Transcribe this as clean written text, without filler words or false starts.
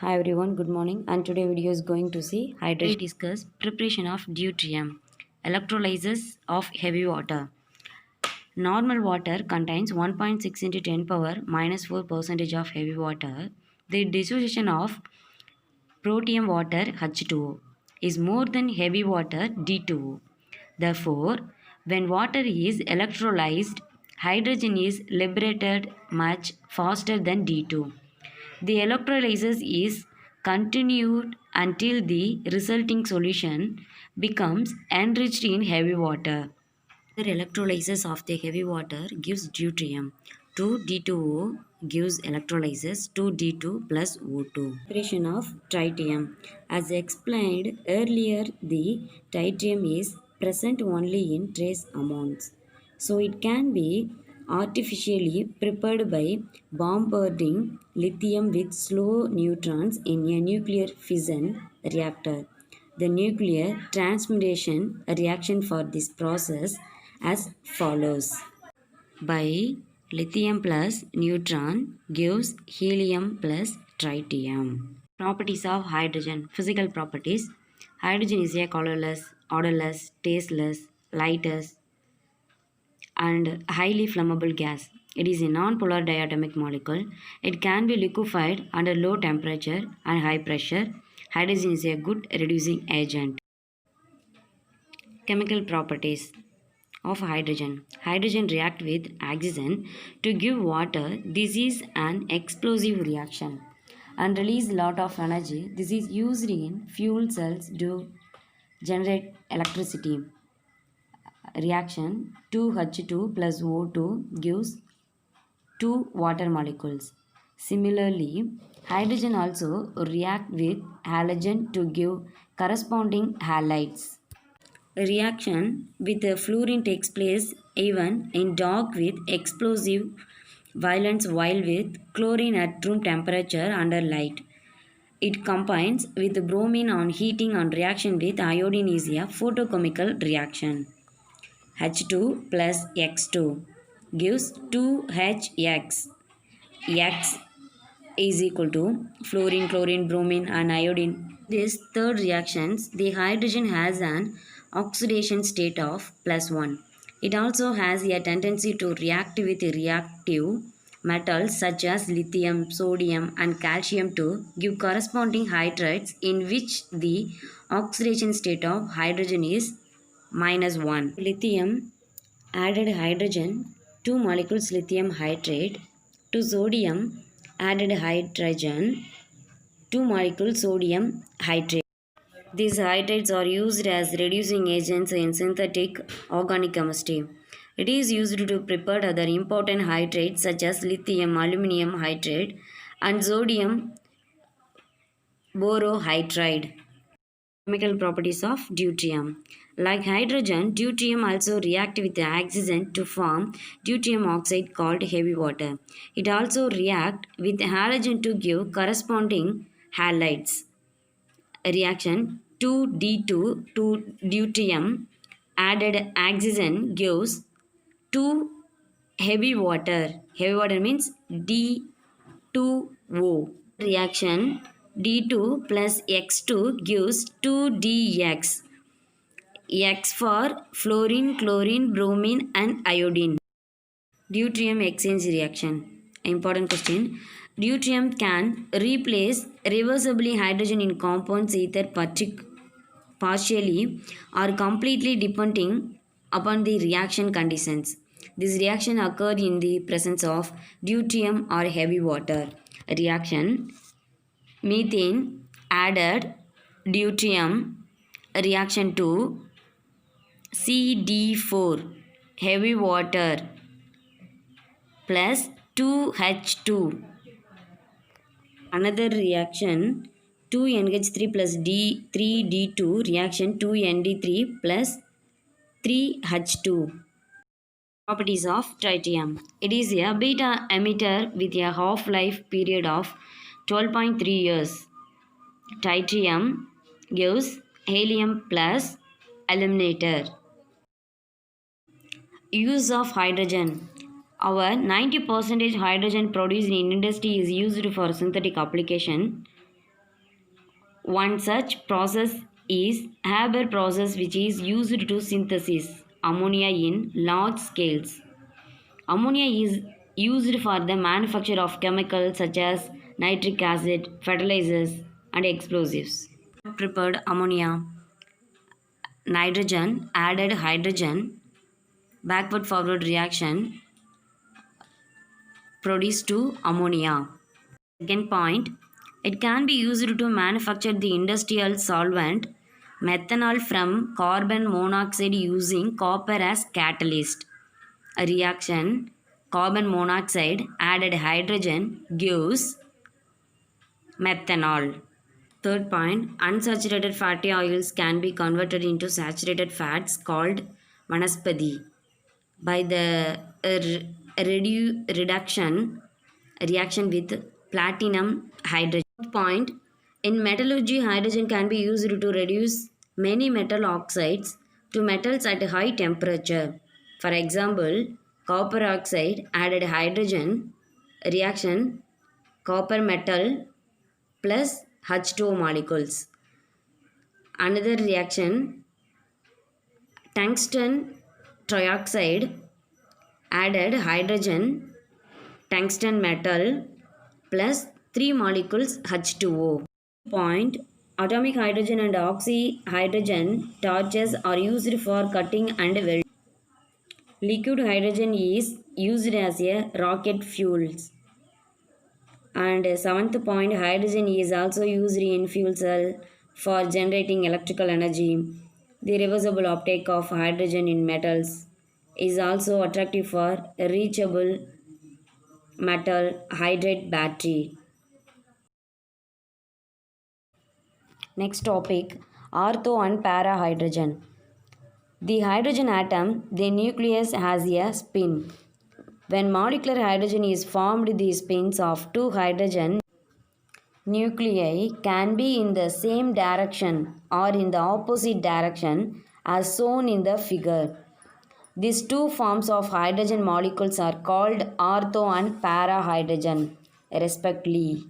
Hi everyone, good morning. And today video is going to see hydrogen. We discuss preparation of deuterium, electrolysis of heavy water. Normal water contains 1.6 into 10 power minus 4 percentage of heavy water. The dissociation of protium water H2O is more than heavy water D2O. Therefore, when water is electrolyzed, hydrogen is liberated much faster than D2. The electrolysis is continued until the resulting solution becomes enriched in heavy water. The electrolysis of the heavy water gives deuterium. 2D2O gives electrolysis 2D2 plus O2. Preparation of tritium. As explained earlier, the tritium is present only in trace amounts. So it can be artificially prepared by bombarding lithium with slow neutrons in a nuclear fission reactor. The nuclear transmutation reaction for this process as follows. By lithium plus neutron gives helium plus tritium. Properties of hydrogen. Physical properties. Hydrogen is a colorless, odorless, tasteless, lightless, and highly flammable gas. It is a non-polar diatomic molecule. It can be liquefied under low temperature and high pressure. Hydrogen is a good reducing agent. Chemical properties of hydrogen. Hydrogen react with oxygen to give water. This is an explosive reaction and release lot of energy. This is used in fuel cells to generate electricity. Reaction 2H2 plus O2 gives two water molecules. Similarly, hydrogen also react with halogen to give corresponding halides. Reaction with fluorine takes place even in dark with explosive violence while with chlorine at room temperature under light. It combines with bromine on heating on reaction with iodine is a photochemical reaction. H2 plus X2 gives 2HX. X is equal to fluorine, chlorine, bromine and iodine. This third reactions, the hydrogen has an oxidation state of +1. It also has a tendency to react with reactive metals such as lithium, sodium and calcium to give corresponding hydrides in which the oxidation state of hydrogen is -1. Lithium added hydrogen, two molecules lithium hydrate to sodium added hydrogen, two molecules sodium hydrate. These hydrates are used as reducing agents in synthetic organic chemistry. It is used to prepare other important hydrates such as lithium aluminum hydrate and sodium borohydride. Chemical properties of deuterium. Like hydrogen, deuterium also reacts with oxygen to form deuterium oxide called heavy water. It also reacts with halogen to give corresponding halides. Reaction 2D2 to deuterium added oxygen gives 2 heavy water. Heavy water means D2O. Reaction D2 plus X2 gives 2DX. X for fluorine, chlorine, bromine and iodine. Deuterium exchange reaction. Important question. Deuterium can replace reversibly hydrogen in compounds either partially or completely depending upon the reaction conditions. This reaction occurred in the presence of deuterium or heavy water. Reaction methane added deuterium reaction to CD4 heavy water plus 2H2. Another reaction 2NH3 plus D3D2 reaction 2ND3 plus 3H2. Properties of tritium. It is a beta emitter with a half-life period of 12.3 years. Tritium gives helium plus illuminator. Use of hydrogen. Our 90% hydrogen produced in industry is used for synthetic application. One such process is Haber process, which is used to synthesize ammonia in large scales. Ammonia is used for the manufacture of chemicals such as nitric acid, fertilizers, and explosives. Prepared ammonia, nitrogen, added hydrogen, backward forward reaction produced to ammonia. Second point, it can be used to manufacture the industrial solvent methanol from carbon monoxide using copper as catalyst. A reaction, carbon monoxide added hydrogen gives methanol. Third point, unsaturated fatty oils can be converted into saturated fats called vanaspati by the reduction reaction with platinum hydrogen. Fourth point, in metallurgy, hydrogen can be used to reduce many metal oxides to metals at high temperature. For example, copper oxide added hydrogen reaction copper metal plus H2O molecules. Another reaction, tungsten trioxide added hydrogen tungsten metal plus 3 molecules H2O. Point, atomic hydrogen and oxyhydrogen torches are used for cutting and welding. Liquid hydrogen is used as a rocket fuel. And seventh point, hydrogen is also used in fuel cell for generating electrical energy. The reversible uptake of hydrogen in metals is also attractive for reachable metal hydride battery. Next topic, ortho and para hydrogen. The hydrogen atom, the nucleus has a spin. When molecular hydrogen is formed, the spins of two hydrogen nuclei can be in the same direction or in the opposite direction as shown in the figure. These two forms of hydrogen molecules are called ortho and para hydrogen, respectively.